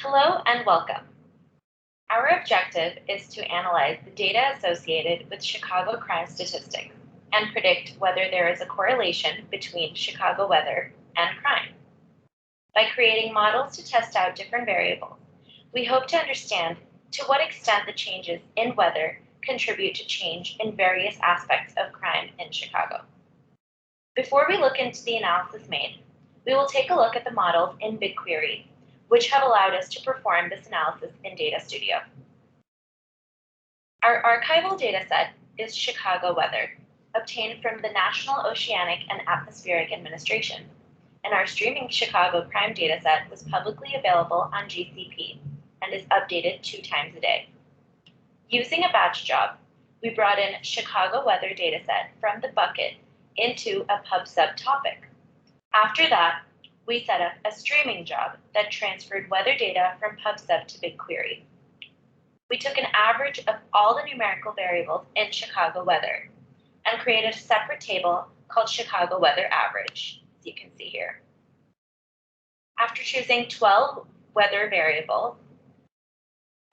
Hello and welcome. Our objective is to analyze the data associated with Chicago crime statistics and predict whether there is a correlation between Chicago weather and crime. By creating models to test out different variables, we hope to understand to what extent the changes in weather contribute to change in various aspects of crime in Chicago. Before we look into the analysis made, we will take a look at the models in BigQuery, which have allowed us to perform this analysis in Data Studio. Our archival dataset is Chicago weather, obtained from the National Oceanic and Atmospheric Administration, and our streaming Chicago crime dataset was publicly available on GCP and is updated 2 times a day. Using a batch job, we brought in Chicago weather dataset from the bucket into a PubSub topic. After that, we set up a streaming job that transferred weather data from PubSub to BigQuery. We took an average of all the numerical variables in Chicago weather and created a separate table called Chicago weather average, as you can see here. After choosing 12 weather variables,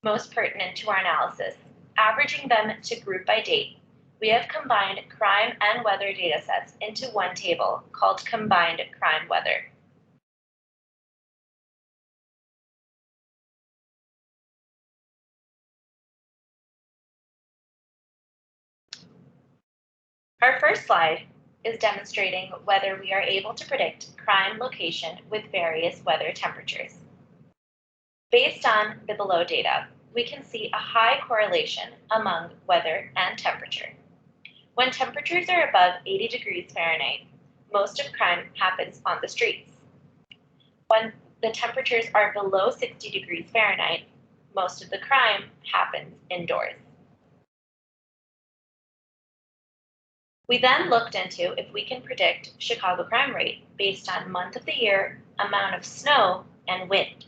most pertinent to our analysis, averaging them to group by date, we have combined crime and weather datasets into one table called Combined Crime Weather. Our first slide is demonstrating whether we are able to predict crime location with various weather temperatures. Based on the below data, we can see a high correlation among weather and temperature. When temperatures are above 80 degrees Fahrenheit, most of crime happens on the streets. When the temperatures are below 60 degrees Fahrenheit, most of the crime happens indoors. We then looked into if we can predict Chicago crime rate based on month of the year, amount of snow, and wind.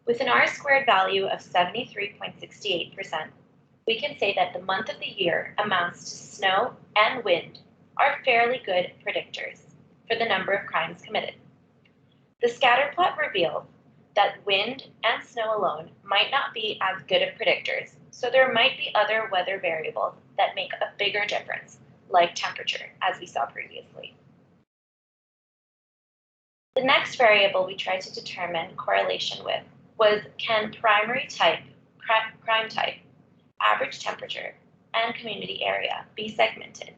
With an R-squared value of 73.68%, we can say that the month of the year, amounts to snow and wind are fairly good predictors for the number of crimes committed. The scatter plot reveals that wind and snow alone might not be as good of predictors, so there might be other weather variables that make a bigger difference, like temperature, as we saw previously. The next variable we tried to determine correlation with was can primary type, crime type, average temperature, and community area be segmented?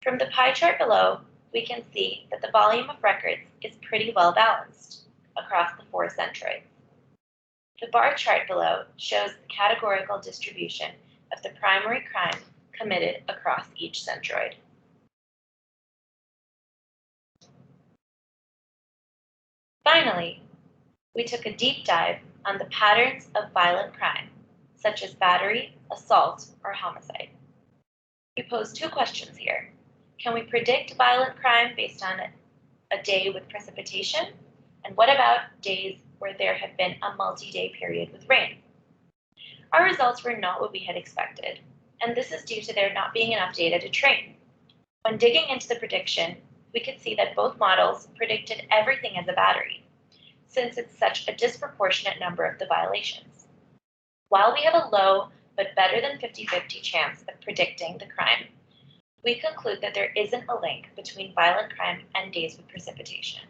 From the pie chart below, we can see that the volume of records is pretty well balanced across the 4 centroids. The bar chart below shows the categorical distribution of the primary crime committed across each centroid. Finally, we took a deep dive on the patterns of violent crime, such as battery, assault, or homicide. We posed 2 questions here. Can we predict violent crime based on a day with precipitation? And what about days where there have been a multi-day period with rain? Our results were not what we had expected, and this is due to there not being enough data to train. When digging into the prediction, we could see that both models predicted everything as a battery, since it's such a disproportionate number of the violations. While we have a low but better than 50-50 chance of predicting the crime, we conclude that there isn't a link between violent crime and days with precipitation.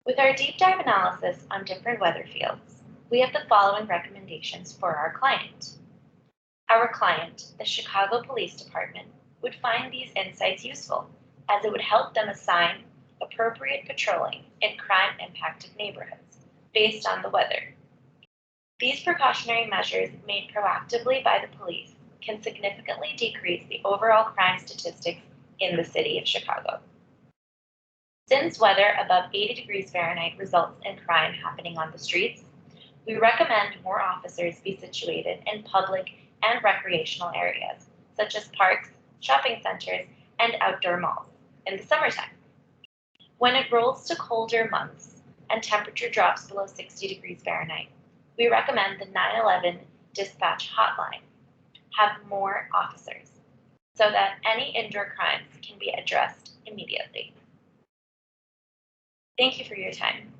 With our deep dive analysis on different weather fields, we have the following recommendations for our client. Our client, the Chicago Police Department, would find these insights useful, as it would help them assign appropriate patrolling in crime-impacted neighborhoods based on the weather. These precautionary measures made proactively by the police can significantly decrease the overall crime statistics in the city of Chicago. Since weather above 80 degrees Fahrenheit results in crime happening on the streets, we recommend more officers be situated in public and recreational areas, such as parks, shopping centers, and outdoor malls in the summertime. When it rolls to colder months and temperature drops below 60 degrees Fahrenheit, we recommend the 911 dispatch hotline have more officers so that any indoor crimes can be addressed immediately. Thank you for your time.